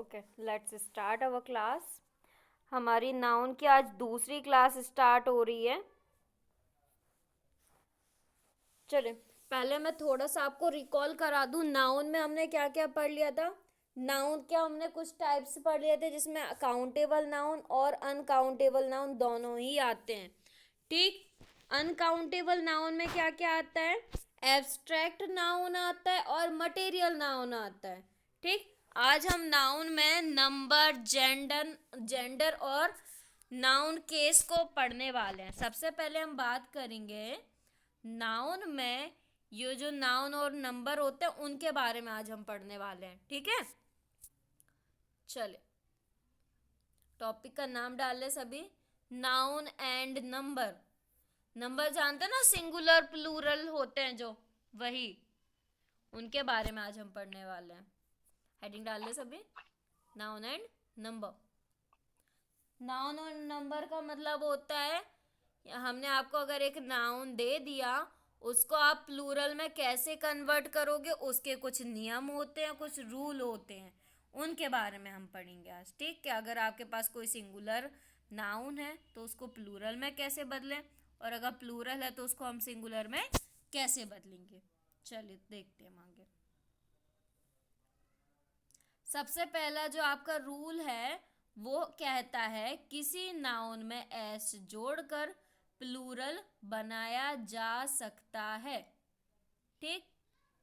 Okay, let's start our class. हमारी noun की आज दूसरी क्लास स्टार्ट हो रही है। चलिए, पहले मैं थोड़ा सा आपको रिकॉल करा दूं, नाउन में हमने क्या क्या पढ़ लिया था। नाउन क्या हमने कुछ टाइप्स पढ़ लिए थे, जिसमें काउंटेबल नाउन और अनकाउंटेबल नाउन दोनों ही आते हैं। ठीक, अनकाउंटेबल नाउन में क्या क्या आता है, एब्स्ट्रैक्ट नाउन आता है और मटेरियल नाउन आता है। ठीक, आज हम नाउन में नंबर, जेंडर और नाउन केस को पढ़ने वाले हैं। सबसे पहले हम बात करेंगे नाउन में, ये जो नाउन और नंबर होते हैं उनके बारे में आज हम पढ़ने वाले हैं। ठीक है, चले टॉपिक का नाम डाल ले सभी, नाउन एंड नंबर। नंबर जानते हैं ना, सिंगुलर प्लूरल होते हैं जो, वही उनके बारे में आज हम पढ़ने वाले हैं। हेडिंग डाल ले सभी, नाउन एंड नंबर। नाउन और नंबर का मतलब होता है, हमने आपको अगर एक नाउन दे दिया, उसको आप प्लूरल में कैसे कन्वर्ट करोगे, उसके कुछ नियम होते हैं, कुछ रूल होते हैं, उनके बारे में हम पढ़ेंगे आज। ठीक है, अगर आपके पास कोई सिंगुलर नाउन है तो उसको प्लूरल में कैसे बदलें, और अगर प्लूरल है तो उसको हम सिंगुलर में कैसे बदलेंगे। चलिए देखते हैं आगे। सबसे पहला जो आपका रूल है वो कहता है किसी नाउन में एस जोड़कर प्लूरल बनाया जा सकता है। ठीक,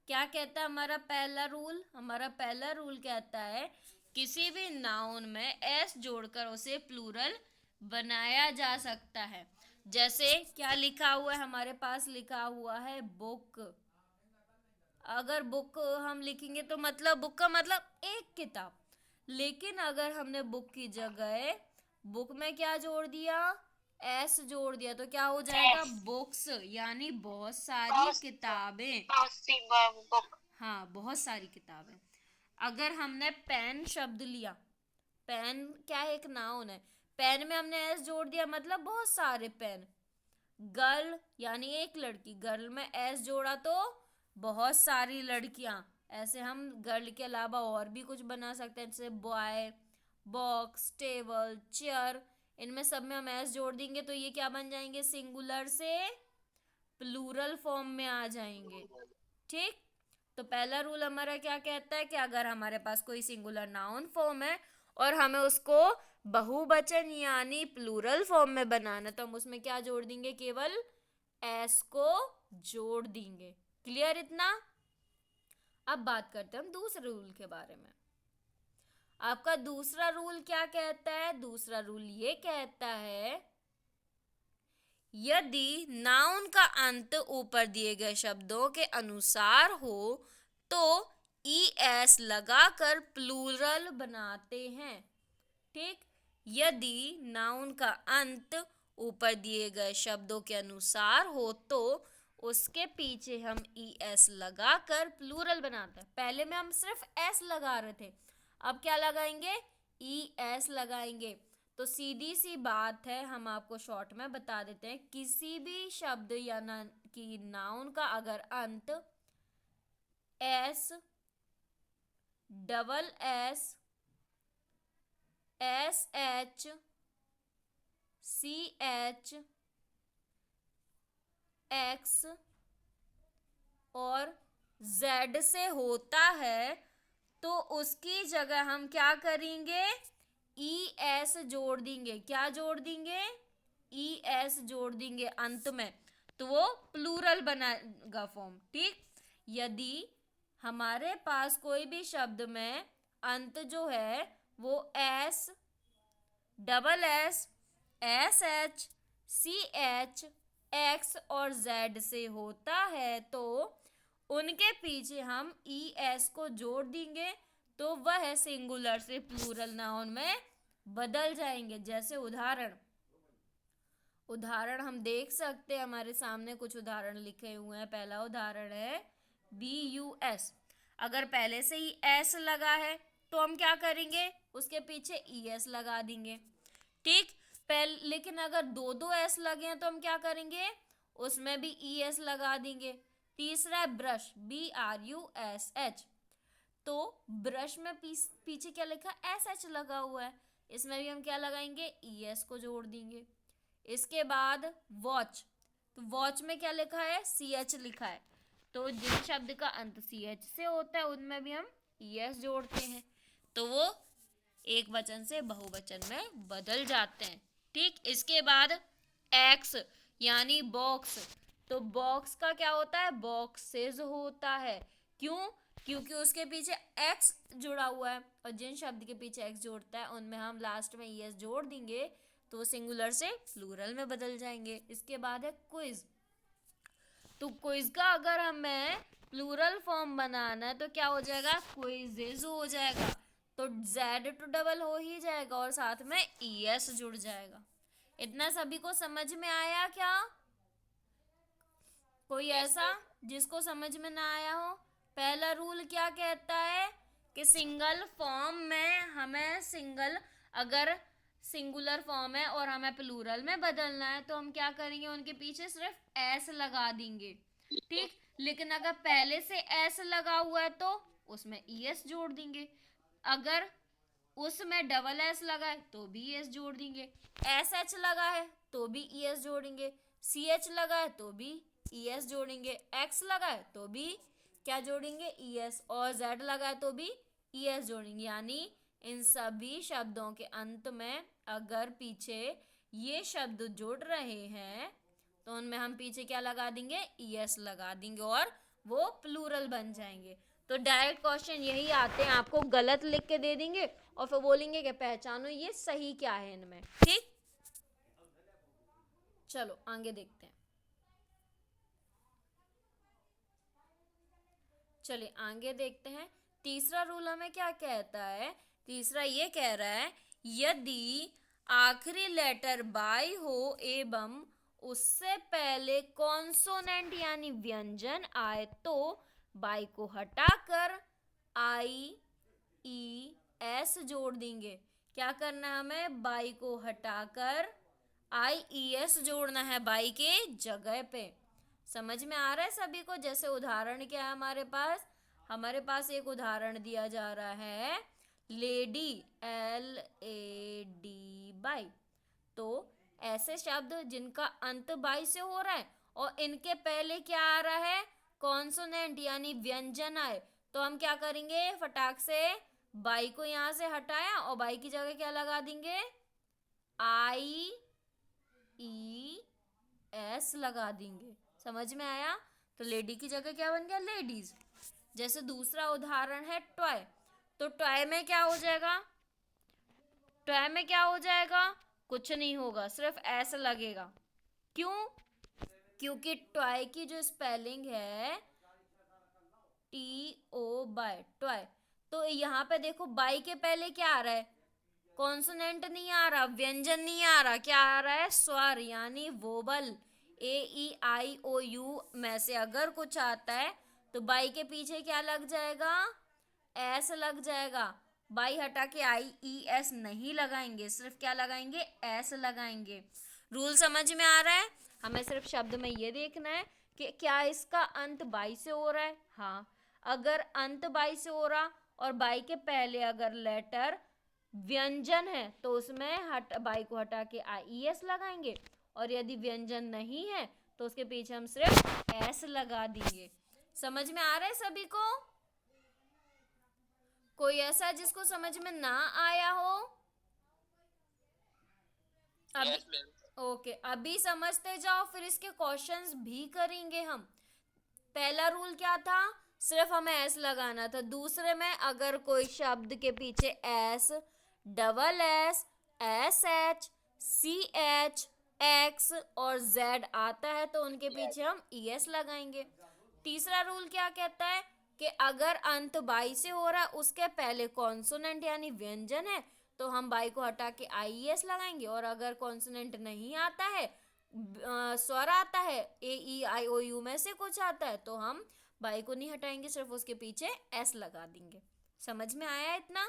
क्या कहता है हमारा पहला रूल, हमारा पहला रूल कहता है किसी भी नाउन में एस जोड़कर उसे प्लूरल बनाया जा सकता है। जैसे क्या लिखा हुआ है हमारे पास, लिखा हुआ है बुक। अगर बुक हम लिखेंगे तो मतलब बुक का मतलब एक किताब, लेकिन अगर हमने बुक की जगह बुक में क्या जोड़ दिया, एस जोड़ दिया, तो क्या हो जाएगा, एस बुक्स, यानी बहुत सारी बहुत किताबें। बहुत सी बुक। हाँ, बहुत सारी किताबें। अगर हमने पेन शब्द लिया, पेन क्या है, एक नाउन है, पेन में हमने एस जोड़ दिया मतलब बहुत सारे पेन। गर्ल यानी एक लड़की, गर्ल में एस जोड़ा तो बहुत सारी लड़कियां। ऐसे हम गर्ल के अलावा और भी कुछ बना सकते हैं, जैसे बॉय, बॉक्स, टेबल, चेयर। इनमें सब में हम एस जोड़ देंगे तो ये क्या बन जाएंगे, सिंगुलर से प्लूरल फॉर्म में आ जाएंगे। ठीक, तो पहला रूल हमारा क्या कहता है कि अगर हमारे पास कोई सिंगुलर नाउन फॉर्म है और हमें उसको बहुवचन यानी प्लूरल फॉर्म में बनाना, तो हम उसमें क्या जोड़ देंगे, केवल एस को जोड़ देंगे। क्लियर इतना। अब बात करते हैं हम दूसरे रूल के बारे में। आपका दूसरा रूल क्या कहता है, दूसरा रूल ये कहता है यदि नाउन का अंत ऊपर दिए गए शब्दों के अनुसार हो तो ई एस लगाकर प्लूरल बनाते हैं। ठीक, यदि नाउन का अंत ऊपर दिए गए शब्दों के अनुसार हो तो उसके पीछे हम ई एस लगाकर प्लूरल बनाते हैं। पहले में हम सिर्फ एस लगा रहे थे, अब क्या लगाएंगे, ई एस लगाएंगे। तो सीधी सी बात है, हम आपको शॉर्ट में बता देते हैं, किसी भी शब्द या कि नाउन का अगर अंत S, double S, S H, C H, X और जेड से होता है तो उसकी जगह हम क्या करेंगे, ई एस जोड़ देंगे। क्या जोड़ देंगे, ई एस जोड़ देंगे अंत में, तो वो प्लूरल बनेगा फॉर्म। ठीक, यदि हमारे पास कोई भी शब्द में अंत जो है वो S, double S, S H, C H, X और जेड से होता है तो उनके पीछे हम ई एस को जोड़ देंगे, तो वह सिंगुलर से प्लूरल नाउन में बदल जाएंगे। जैसे उदाहरण उदाहरण हम देख सकते हैं, हमारे सामने कुछ उदाहरण लिखे हुए हैं। पहला उदाहरण है बी यू एस। अगर पहले से ही एस लगा है तो हम क्या करेंगे, उसके पीछे ई एस लगा देंगे। ठीक, लेकिन अगर दो दो एस लगे हैं तो हम क्या करेंगे, उसमें भी ई एस लगा देंगे। तीसरा है brush, B R U S H. तो ब्रश में पीछे क्या लिखा है, एस एच लगा हुआ है, इसमें भी हम क्या लगाएंगे, ई एस को जोड़ देंगे। इसके बाद वॉच, तो वॉच में क्या लिखा है, सी एच लिखा है, तो जिन शब्द का अंत सी एच से होता है उनमें भी हम ई एस जोड़ते हैं, तो वो एक वचन से बहुवचन में बदल जाते हैं। ठीक, इसके बाद एक्स यानी बॉक्स, तो बॉक्स का क्या होता है, बॉक्सेस होता है। क्यों, क्योंकि उसके पीछे एक्स जुड़ा हुआ है, और जिन शब्द के पीछे एक्स जोड़ता है उनमें हम लास्ट में ई एस जोड़ देंगे तो सिंगुलर से प्लूरल में बदल जाएंगे। इसके बाद है क्विज, तो क्विज का अगर हमें प्लूरल फॉर्म बनाना है तो क्या हो जाएगा, क्विजेज हो जाएगा, तो जेड टू डबल हो ही जाएगा और साथ में ई एस जुड़ जाएगा। इतना सभी को समझ में आया क्या, कोई ऐसा जिसको समझ में ना आया हो? पहला रूल क्या कहता है कि सिंगल फॉर्म में हमें अगर सिंगुलर फॉर्म है और हमें प्लूरल में बदलना है तो हम क्या करेंगे, उनके पीछे सिर्फ एस लगा देंगे। ठीक, लेकिन अगर पहले से एस लगा हुआ है तो उसमें ई एस जोड़ देंगे, अगर उसमें डबल एस लगा है तो भी एस जोड़ देंगे, एस एच लगा है तो भी ई एस जोड़ेंगे, सी एच लगा है तो भी ई एस जोड़ेंगे, एक्स लगा है तो भी क्या जोड़ेंगे, ई एस, और जेड लगा है तो भी ई एस जोड़ेंगे। यानी इन सभी शब्दों के अंत में अगर पीछे ये शब्द जुड़ रहे हैं तो उनमें हम पीछे क्या लगा देंगे, ई एस लगा देंगे और वो प्लूरल बन जाएंगे। तो डायरेक्ट क्वेश्चन यही आते हैं, आपको गलत लिख के दे देंगे और फिर बोलेंगे कि पहचानो ये सही क्या है इनमें। ठीक, चलो आगे देखते हैं। चलिए आगे देखते हैं, तीसरा रूल हमें क्या कहता है, तीसरा ये कह रहा है यदि आखिरी लेटर बाई हो एवं उससे पहले कॉन्सोनेंट यानी व्यंजन आए तो बाई को हटाकर आई ई एस जोड़ देंगे। क्या करना है हमें, बाई को हटाकर आई ई एस जोड़ना है बाई के जगह पे। समझ में आ रहा है सभी को? जैसे उदाहरण क्या है हमारे पास एक उदाहरण दिया जा रहा है, lady, L A D by, तो ऐसे शब्द जिनका अंत बाई से हो रहा है और इनके पहले क्या आ रहा है, कॉन्सोनेंट यानी व्यंजन आए, तो हम क्या करेंगे, फटाक से बाई को यहाँ से हटाया और बाई की जगह क्या लगा देंगे, आई ई एस लगा देंगे। समझ में आया? तो लेडी की जगह क्या बन गया, लेडीज। जैसे दूसरा उदाहरण है टॉय, तो टॉय में क्या हो जाएगा, टॉय में क्या हो जाएगा, कुछ नहीं होगा, सिर्फ एस लगेगा। क्यों, क्योंकि टॉय की जो स्पेलिंग है टी ओ बाय, टॉय, तो यहाँ पे देखो बाई के पहले क्या आ रहा है, कॉन्सोनेंट नहीं आ रहा, व्यंजन नहीं आ रहा, क्या आ रहा है, स्वर यानी wobble, A E I O you में से अगर कुछ आता है तो बाई के पीछे क्या लग जाएगा, एस लग जाएगा। बाई हटा के आई ई एस नहीं लगाएंगे, सिर्फ क्या लगाएंगे, एस लगाएंगे। रूल समझ में आ रहा है? हमें सिर्फ शब्द में ये देखना है कि क्या इसका अंत बाई से हो रहा है। हाँ, अगर अंत बाई से हो रहा और बाई के पहले अगर लेटर व्यंजन है तो उसमें बाई को हटा के आई ई एस लगाएंगे, और यदि व्यंजन नहीं है तो उसके पीछे हम सिर्फ एस लगा देंगे। समझ में आ रहा है सभी को? कोई ऐसा जिसको समझ में ना आया हो? अभी ओके, अभी समझते जाओ, फिर इसके क्वेश्चंस भी करेंगे हम। पहला रूल क्या था, सिर्फ हमें एस लगाना था। दूसरे में अगर कोई शब्द के पीछे S, double S, S H, C H, X और जेड आता है तो उनके पीछे हम ई एस लगाएंगे। तीसरा रूल क्या कहता है कि अगर अंत बाई से हो रहा है उसके पहले कॉन्सोनेंट यानी व्यंजन है तो हम बाई को हटा के आई एस लगाएंगे, और अगर कॉन्सोनेंट नहीं आता है, स्वर आता है, ए ई आई ओ यू में से कुछ आता है, तो हम बाई को नहीं हटाएंगे, सिर्फ उसके पीछे एस लगा देंगे। समझ में आया इतना?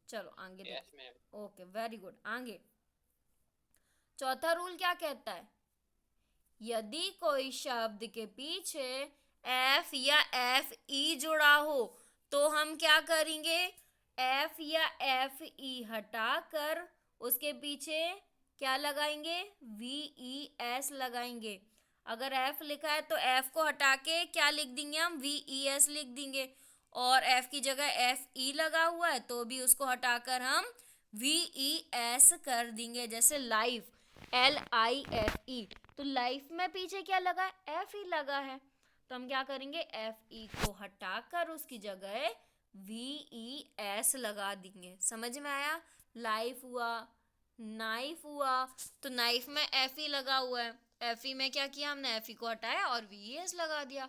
चलो आगे देखते। Okay, very good. आगे चौथा रूल क्या कहता है, यदि कोई शब्द के पीछे एफ या एफ ई जुड़ा हो तो हम क्या करेंगे, एफ या एफ ई हटा कर उसके पीछे क्या लगाएंगे, वी ई एस लगाएंगे। अगर एफ लिखा है तो एफ को हटा के क्या लिख देंगे हम, वी ई एस लिख देंगे। और एफ की जगह एफ ई लगा हुआ है तो भी उसको हटाकर हम वी ई एस कर देंगे। जैसे life, L I F E, तो लाइफ में पीछे क्या लगा है, एफ ई लगा है, तो हम क्या करेंगे, एफ ई को हटाकर उसकी जगह वी ई एस लगा देंगे। समझ में आया। लाइफ हुआ, नाइफ हुआ, तो नाइफ में एफ ई लगा हुआ है, एफ ई में क्या किया हमने, एफ ई को हटाया और वी ई एस लगा दिया।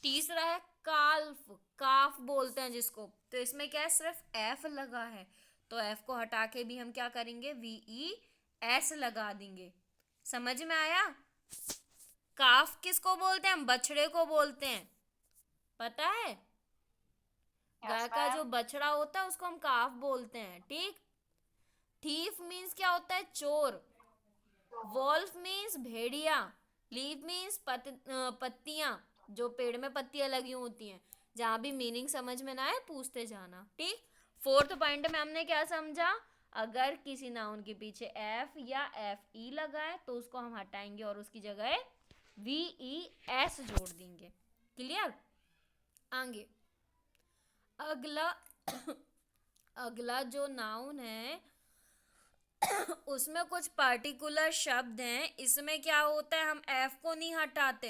तीसरा है काल्फ, काफ बोलते हैं जिसको, तो इसमें क्या है, सिर्फ एफ लगा है, तो एफ को हटा के भी हम क्या करेंगे, वी ई एस लगा देंगे। समझ में आया। काफ किसको बोलते हैं, बछड़े को बोलते हैं, पता है। गाय का जो बछड़ा होता है उसको हम काफ बोलते हैं, ठीक। थीफ मीन्स क्या होता है, चोर। वॉल्फ मीन्स भेड़िया। लीफ मीन्स पत्तियां, जो पेड़ में पत्तियां लगी होती हैं। जहां भी मीनिंग समझ में ना आए पूछते जाना, ठीक। फोर्थ पॉइंट में हमने क्या समझा, अगर किसी नाउन के पीछे एफ या एफ ई लगा है तो उसको हम हटाएंगे और उसकी जगह वी ई एस जोड़ देंगे। क्लियर। आगे अगला अगला जो नाउन है उसमें कुछ पार्टिकुलर शब्द हैं। इसमें क्या होता है, हम एफ को नहीं हटाते,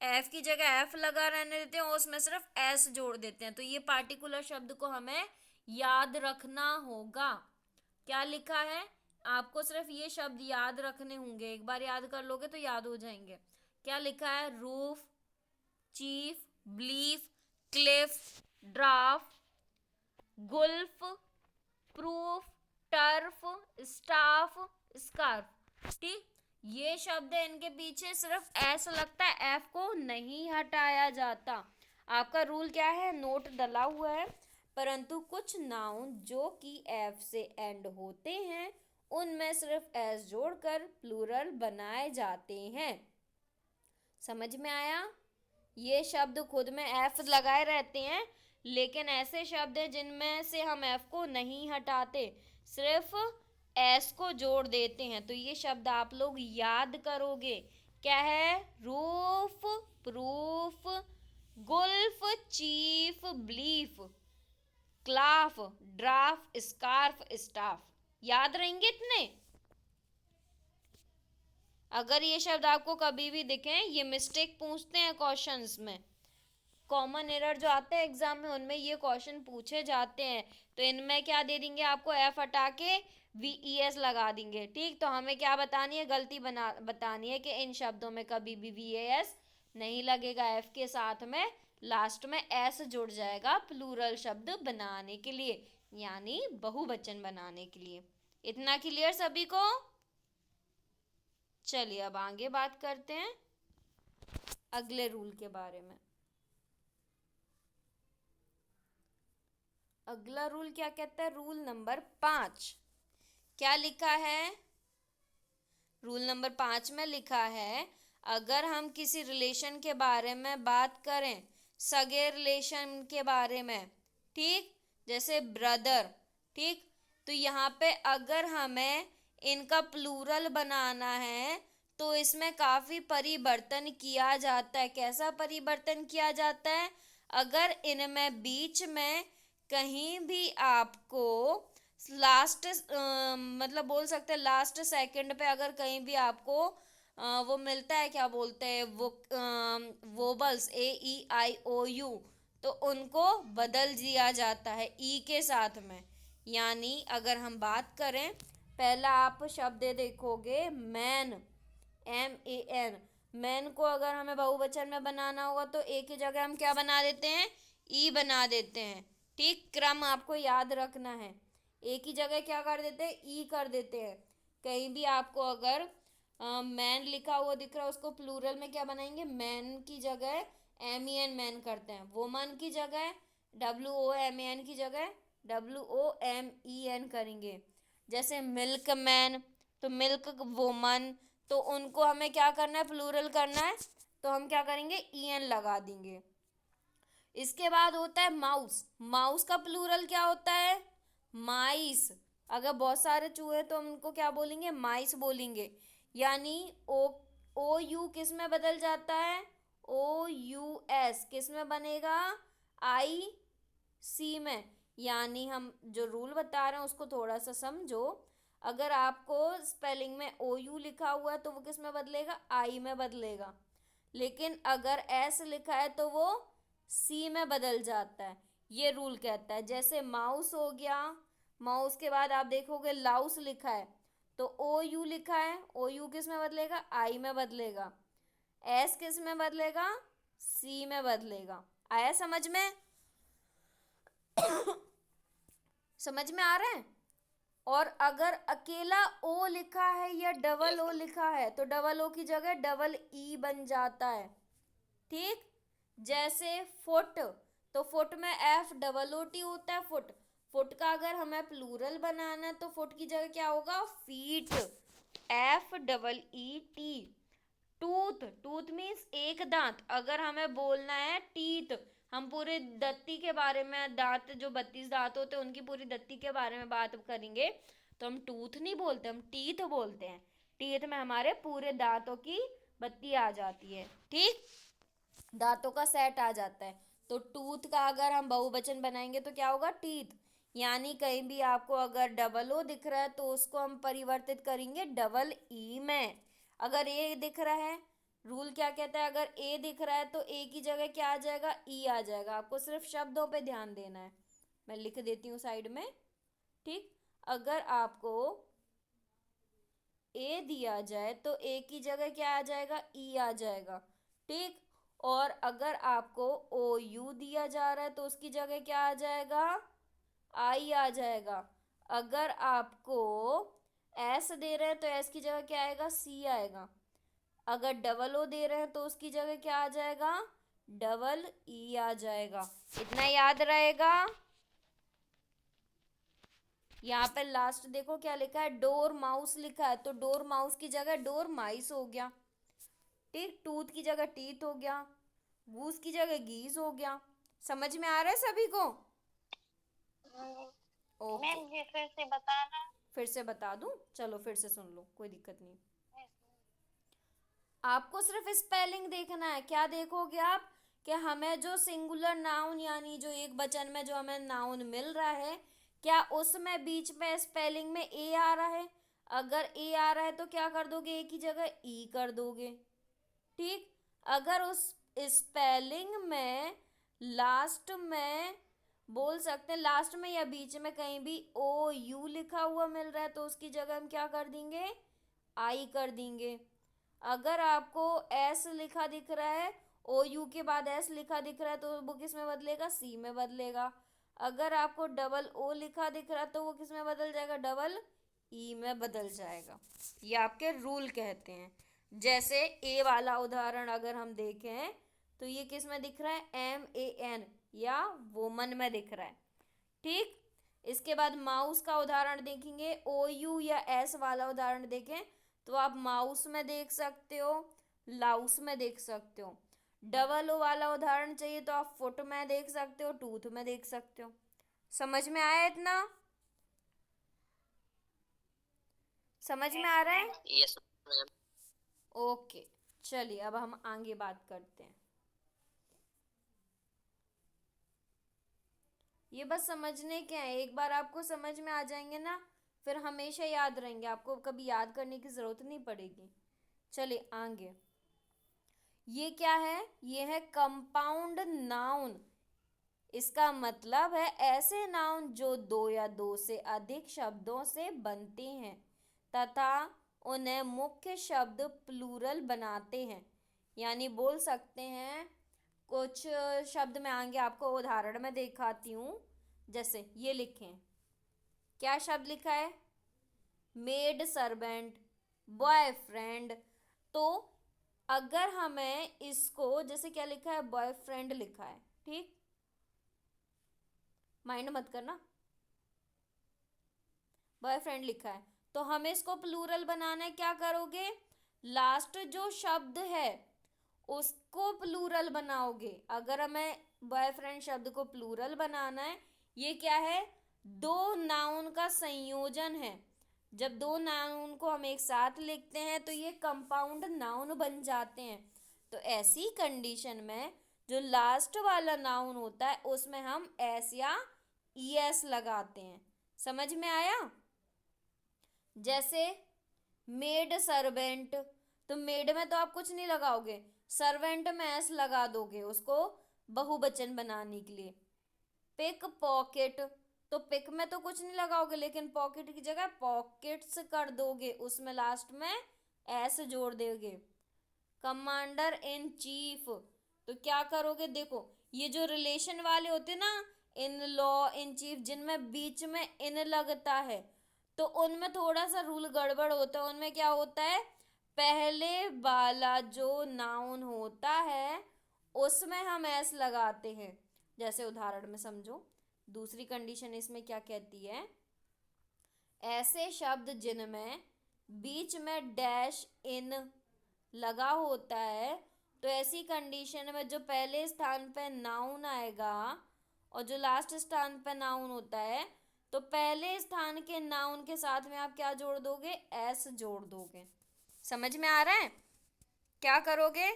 एफ की जगह एफ लगा रहने देते हैं और उसमें सिर्फ एस जोड़ देते हैं। तो ये पार्टिकुलर शब्द को हमें याद रखना होगा। क्या लिखा है, आपको सिर्फ ये शब्द याद रखने होंगे, एक बार याद कर लोगे तो याद हो जाएंगे। क्या लिखा है, roof, chief, belief, cliff, dwarf, gulf, proof, turf, staff, scarf, ठीक। ये शब्द है, इनके पीछे सिर्फ एस लगता है, एफ को नहीं हटाया जाता। आपका रूल क्या है, नोट डला हुआ है, परंतु कुछ नाउन जो कि एफ से एंड होते हैं उनमें सिर्फ एस जोड़कर प्लूरल बनाए जाते हैं। समझ में आया। ये शब्द खुद में एफ लगाए रहते हैं, लेकिन ऐसे शब्द हैं जिनमें से हम एफ को नहीं हटाते, सिर्फ एस को जोड़ देते हैं। तो ये शब्द आप लोग याद करोगे। क्या है, roof, proof, gulf, chief, belief, cliff, dwarf, scarf, staff. याद रहेंगे इतने। अगर ये शब्द आपको कभी भी दिखें, ये मिस्टेक पूछते हैं क्वेश्चंस में, कॉमन एरर जो आते हैं एग्जाम में उनमें ये क्वेश्चन पूछे जाते हैं। तो इनमें क्या दे देंगे आपको, एफ हटा के वी ई एस लगा देंगे, ठीक। तो हमें क्या बतानी है, गलती बतानी है कि इन शब्दों में कभी भी वी ए एस नहीं लगेगा, एफ के साथ में लास्ट में एस जुड़ जाएगा प्लूरल शब्द बनाने के लिए, यानी बहुवचन बनाने के लिए। इतना क्लियर सभी को। चलिए अब आगे बात करते हैं अगले रूल के बारे में। अगला रूल क्या कहता है, रूल नंबर 5। क्या लिखा है, रूल नंबर 5 में लिखा है, अगर हम किसी रिलेशन के बारे में बात करें, सगे रिलेशन के बारे में, ठीक, जैसे ब्रदर, ठीक, तो यहाँ पे अगर हमें इनका प्लूरल बनाना है तो इसमें काफ़ी परिवर्तन किया जाता है। कैसा परिवर्तन किया जाता है, अगर इनमें बीच में कहीं भी आपको लास्ट मतलब बोल सकते हैं लास्ट सेकंड पे अगर कहीं भी आपको वो मिलता है, क्या बोलते हैं वो, वोबल्स ए ई आई ओ यू, तो उनको बदल दिया जाता है ई के साथ में। यानी अगर हम बात करें, पहला आप शब्द देखोगे man, M A N, man को अगर हमें बहुवचन में बनाना होगा तो ए की जगह हम क्या बना देते हैं, ई बना देते हैं, ठीक। क्रम आपको याद रखना है, ए की जगह क्या कर देते हैं, ई कर देते हैं। कहीं भी आपको अगर मैन लिखा हुआ दिख रहा है उसको प्लूरल में क्या बनाएंगे, मैन की जगह एम ई एन मैन करते हैं। वोमन की जगह W O M A N की जगह W O M E N करेंगे। जैसे मिल्क मैन, तो मिल्क वोमन, तो उनको हमें क्या करना है, प्लूरल करना है, तो हम क्या करेंगे, en लगा देंगे। इसके बाद होता है माउस। माउस का प्लूरल क्या होता है, माइस। अगर बहुत सारे चूहे तो हम उनको क्या बोलेंगे, माइस बोलेंगे। यानी ओ ओ यू किस में बदल जाता है, ओ यू एस किस में बनेगा, आई सी में। यानी हम जो रूल बता रहे हैं उसको थोड़ा सा समझो। अगर आपको स्पेलिंग में ओ यू लिखा हुआ है तो वो किस में बदलेगा, आई में बदलेगा। लेकिन अगर एस लिखा है तो वो सी में बदल जाता है। ये रूल कहता है। जैसे माउस हो गया, माउस के बाद आप देखोगे लाउस लिखा है तो ओ यू लिखा है, ओ यू किस में बदलेगा, आई में बदलेगा। एस किस में बदलेगा, सी में बदलेगा। आया समझ में? समझ में आ रहा है? और अगर अकेला ओ लिखा है या डबल ओ लिखा है तो डबल ओ की जगह डबल ई बन जाता है। ठीक, जैसे फुट, तो फुट में एफ डबल ओ टी होता है, फुट। फुट का अगर हमें प्लूरल बनाना है तो फुट की जगह क्या होगा, feet, F double E T. Tooth, tooth means एक दांत। अगर हमें बोलना है टीथ, हम पूरे दत्ती के बारे में, दांत जो 32 दांत होते हैं उनकी पूरी दत्ती के बारे में बात करेंगे तो हम टूथ नहीं बोलते, हम टीथ बोलते हैं। टीथ में हमारे पूरे दांतों की बत्ती आ जाती है। ठीक, दांतों का सेट आ जाता है। तो टूथ का अगर हम बहुवचन बनाएंगे तो क्या होगा, टीथ। यानी कहीं भी आपको अगर डबल ओ दिख रहा है तो उसको हम परिवर्तित करेंगे डबल ई में। अगर ए दिख रहा है, रूल क्या कहता है, अगर ए दिख रहा है तो ए की जगह क्या आ जाएगा, ई आ जाएगा। आपको सिर्फ शब्दों पे ध्यान देना है। मैं लिख देती हूँ साइड में। ठीक, अगर आपको ए दिया जाए तो ए की जगह क्या आ जाएगा, ई आ जाएगा। ठीक, और अगर आपको ओ यू दिया जा रहा है तो उसकी जगह क्या आ जाएगा, आई आ जाएगा। अगर आपको एस दे रहे हैं तो एस की जगह क्या आएगा, सी आएगा। अगर डबल ओ दे रहे हैं तो उसकी जगह क्या आ जाएगा, डबल ई आ जाएगा। इतना याद रहेगा। यहाँ पे लास्ट देखो क्या लिखा है, डोर माउस लिखा है तो डोर माउस की जगह डोर माइस हो गया। ठीक, टूथ की जगह टीथ हो गया, गूस की जगह गीज हो गया। समझ में आ रहा है सभी को? ओके, मैम ये फिर से बताना। फिर से बता दूं, चलो फिर से सुन लो, कोई दिक्कत नहीं। आपको सिर्फ स्पेलिंग देखना है। क्या देखोगे आप, कि हमें जो सिंगुलर नाउन यानी जो एक वचन में जो हमें नाउन मिल रहा है, क्या उसमें बीच में स्पेलिंग में ए आ रहा है। अगर ए आ रहा है तो क्या कर दोगे, ए की जगह ई कर दोगे। ठीक, अगर उस स्पेलिंग में लास्ट में बोल सकते हैं, लास्ट में या बीच में कहीं भी ओ यू लिखा हुआ मिल रहा है तो उसकी जगह हम क्या कर देंगे, आई कर देंगे। अगर आपको एस लिखा दिख रहा है, ओ यू के बाद एस लिखा दिख रहा है तो वो किस में बदलेगा, सी में बदलेगा। अगर आपको डबल ओ लिखा दिख रहा है तो वो किस में बदल जाएगा, डबल ई में बदल जाएगा। ये आपके रूल कहते हैं। जैसे ए वाला उदाहरण अगर हम देखें तो ये किस में दिख रहा है, एम ए एन या वोमन में दिख रहा है। ठीक, इसके बाद माउस का उदाहरण देखेंगे, ओ यू या एस वाला उदाहरण देखें तो आप माउस में देख सकते हो, लाउस में देख सकते हो। डबल ओ वाला उदाहरण चाहिए तो आप फुट में देख सकते हो, टूथ में देख सकते हो। समझ में आया इतना? समझ में यस आ रहा मैम। है? Yes ma'am. ओके, चलिए अब हम आगे बात करते हैं। ये बस समझने के हैं, एक बार आपको समझ में आ जाएंगे ना फिर हमेशा याद रहेंगे, आपको कभी याद करने की जरूरत नहीं पड़ेगी। चलिए आगे। ये क्या है, ये है कंपाउंड नाउन। इसका मतलब है ऐसे नाउन जो दो या दो से अधिक शब्दों से बनते हैं तथा उन्हें मुख्य शब्द प्लूरल बनाते हैं। यानी बोल सकते हैं, कुछ शब्द मैं आगे आपको उदाहरण में दिखाती हूँ। जैसे ये लिखें, क्या शब्द लिखा है, मेड सर्वेंट, बॉयफ्रेंड। तो अगर हमें इसको, जैसे क्या लिखा है, बॉयफ्रेंड लिखा है। ठीक, माइंड मत करना, बॉयफ्रेंड लिखा है तो हमें इसको प्लूरल बनाना है। क्या करोगे, लास्ट जो शब्द है उसको प्लूरल बनाओगे। अगर हमें बॉयफ्रेंड शब्द को प्लूरल बनाना है, ये क्या है, दो नाउन का संयोजन है। जब दो नाउन को हम एक साथ लिखते हैं तो ये कंपाउंड नाउन बन जाते हैं। तो ऐसी कंडीशन में जो लास्ट वाला नाउन होता है उसमें हम एस या ईएस लगाते हैं। समझ में आया? जैसे मेड सर्वेंट, तो मेड में तो आप कुछ नहीं लगाओगे, सर्वेंट में एस लगा दोगे उसको बहुवचन बनाने के लिए। पिक पॉकेट, तो पिक में तो कुछ नहीं लगाओगे लेकिन पॉकेट की जगह पॉकेट्स कर दोगे, उसमें लास्ट में एस जोड़ दोगे। कमांडर इन चीफ, तो क्या करोगे, देखो ये जो रिलेशन वाले होते ना, इन लॉ इन चीफ, जिनमें बीच में इन लगता है तो उनमें थोड़ा सा रूल गड़बड़ होता है। उनमें क्या होता है, पहले वाला जो नाउन होता है उसमें हम एस लगाते हैं। जैसे उदाहरण में समझो, दूसरी कंडीशन इसमें क्या कहती है, ऐसे शब्द जिनमें बीच में डैश इन लगा होता है, तो ऐसी कंडीशन में जो पहले स्थान पे नाउन आएगा और जो लास्ट स्थान पे नाउन होता है, तो पहले स्थान के नाउन के साथ में आप क्या जोड़ दोगे, एस जोड़ दोगे। समझ में आ रहा है? क्या करोगे,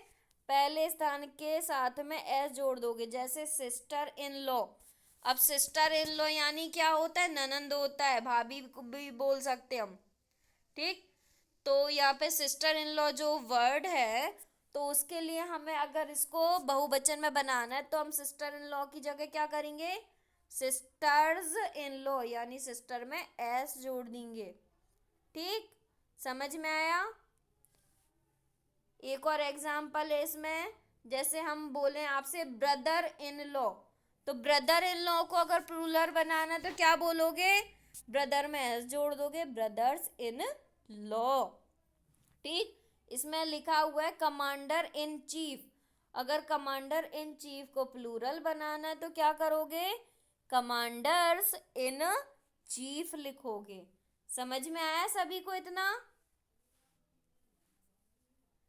पहले स्थान के साथ में एस जोड़ दोगे। जैसे सिस्टर इन लॉ, अब सिस्टर इन लॉ यानी क्या होता है, ननंद होता है, भाभी को भी बोल सकते हम, ठीक। तो यहाँ पे सिस्टर इन लॉ जो वर्ड है, तो उसके लिए हमें अगर इसको बहुवचन में बनाना है तो हम सिस्टर इन लॉ की जगह क्या करेंगे, सिस्टर्स इन लॉ यानी सिस्टर में एस जोड़ देंगे। ठीक, समझ में आया? एक और एग्जाम्पल है इसमें, जैसे हम बोले आपसे ब्रदर इन लॉ, तो ब्रदर इन लॉ को अगर प्लूरल बनाना है तो क्या बोलोगे, ब्रदर में एस जोड़ दोगे, ब्रदर्स इन लॉ। ठीक, इसमें लिखा हुआ है कमांडर इन चीफ, अगर कमांडर इन चीफ को प्लूरल बनाना है तो क्या करोगे, कमांडर्स इन चीफ लिखोगे। समझ में आया सभी को इतना?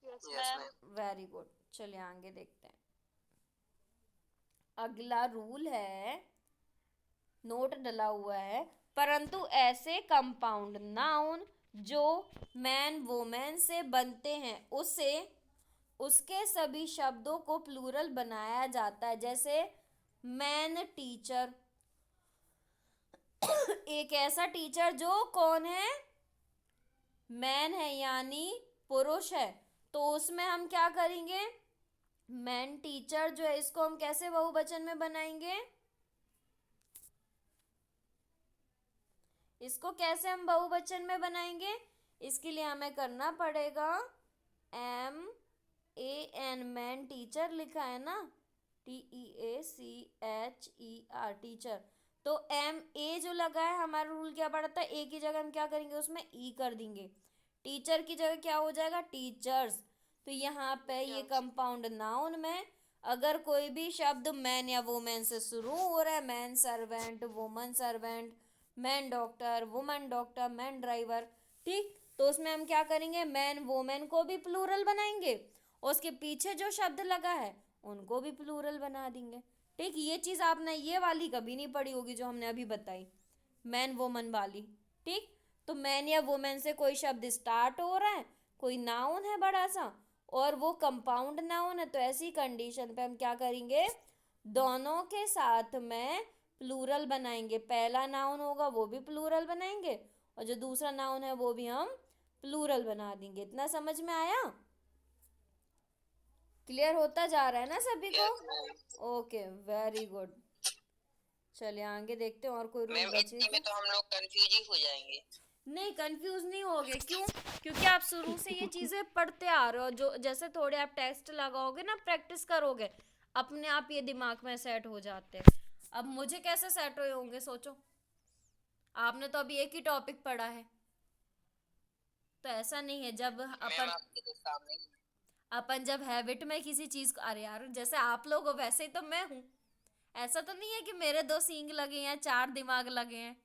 Yes ma'am. वेरी गुड, चलिए आगे देखते हैं। अगला रूल है, नोट डला हुआ है, परंतु ऐसे कंपाउंड नाउन जो मैन वोमेन से बनते हैं उसे उसके सभी शब्दों को प्लूरल बनाया जाता है। जैसे मैन टीचर, एक ऐसा टीचर जो कौन है, मैन है यानी पुरुष है, तो उसमें हम क्या करेंगे, मैन टीचर जो है इसको हम कैसे बहुवचन में बनाएंगे, इसको कैसे हम बहुवचन में बनाएंगे, इसके लिए हमें करना पड़ेगा MAN, मैन टीचर लिखा है ना, TEACHER टीचर, तो MA जो लगा है हमारा रूल क्या पड़ता है, ए की जगह हम क्या करेंगे उसमें ई कर देंगे, टीचर की जगह क्या हो जाएगा, टीचर्स। तो यहाँ पे ये कंपाउंड नाउन में अगर कोई भी शब्द मैन या वुमेन से शुरू हो रहा है, man servant, woman servant, man doctor, woman doctor, man driver, ठीक, तो उसमें हम क्या करेंगे, मैन वुमेन को भी प्लूरल बनाएंगे और उसके पीछे जो शब्द लगा है उनको भी प्लूरल बना देंगे। ठीक, ये चीज़ आपने ये वाली कभी नहीं पढ़ी होगी जो हमने अभी बताई, मैन वुमन वाली। ठीक, तो मैन या वुमेन से कोई शब्द स्टार्ट हो रहा है, कोई नाउन है बड़ा सा और वो कंपाउंड नाउन है, तो ऐसी कंडीशन पे हम क्या करेंगे, दोनों के साथ में प्लूरल बनाएंगे। पहला नाउन होगा वो भी प्लूरल बनाएंगे और जो दूसरा नाउन है वो भी हम प्लूरल बना देंगे। इतना समझ में आया? क्लियर होता जा रहा है ना सभी को? Okay, very good. चलिए आगे देखते हैं और कोई रूल मैम बचे इतने में तो हम लोग कंफ्यूज ही हो जाएंगे। नहीं, कंफ्यूज नहीं होगे, क्यों, क्योंकि आप शुरू से ये चीजें पढ़ते आ रहे हो, जो जैसे थोड़े आप टेस्ट लगाओगे ना, प्रैक्टिस करोगे, अपने आप ये दिमाग में सेट हो जाते हैं। अब मुझे कैसे सेट हुए होंगे सोचो, आपने तो अभी एक ही टॉपिक पढ़ा है, तो ऐसा नहीं है। जब मैम अपन आपके तो सामने ही अपन जब हैबिट में किसी चीज को, अरे यार जैसे आप लोग हो वैसे ही तो मैं हूँ, ऐसा तो नहीं है कि मेरे 2 सींग लगे हैं 4 दिमाग लगे हैं,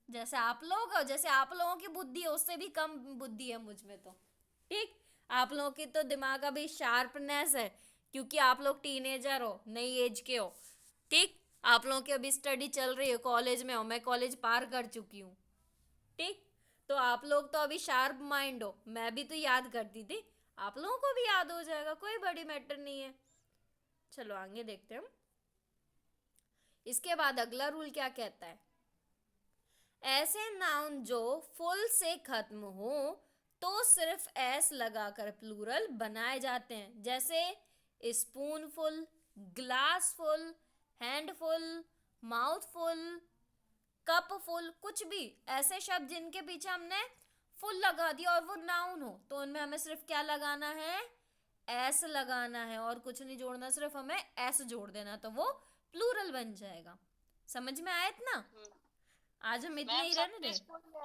जैसे आप लोग हो, जैसे आप लोगों की बुद्धि है उससे भी कम बुद्धि है मुझ में तो। ठीक, आप लोगों की तो दिमाग अभी शार्पनेस है, क्योंकि आप लोग टीनेजर हो, नई एज के हो। ठीक, आप लोगों की अभी स्टडी चल रही है, कॉलेज में हो, मैं कॉलेज पार कर चुकी हूँ। ठीक, तो आप लोग तो अभी शार्प माइंड हो, मैं भी तो याद करती थी, आप लोगों को भी याद हो जाएगा, कोई बड़ी मैटर नहीं है। चलो आगे देखते हैं हम। इसके बाद अगला रूल क्या कहता है, ऐसे नाउन जो फुल से खत्म हो तो सिर्फ एस लगाकर प्लूरल बनाए जाते हैं, जैसे स्पूनफुल, ग्लासफुल, हैंडफुल, माउथफुल, कपफुल, कुछ भी ऐसे शब्द जिनके पीछे हमने फुल लगा दिया और वो नाउन हो, तो उनमें हमें सिर्फ क्या लगाना है, एस लगाना है, और कुछ नहीं जोड़ना, सिर्फ हमें एस जोड़ देना, तो वो प्लूरल बन जाएगा। समझ में आया इतना? आज हम इतने मैम ही रहने सबके दे। स्कूल में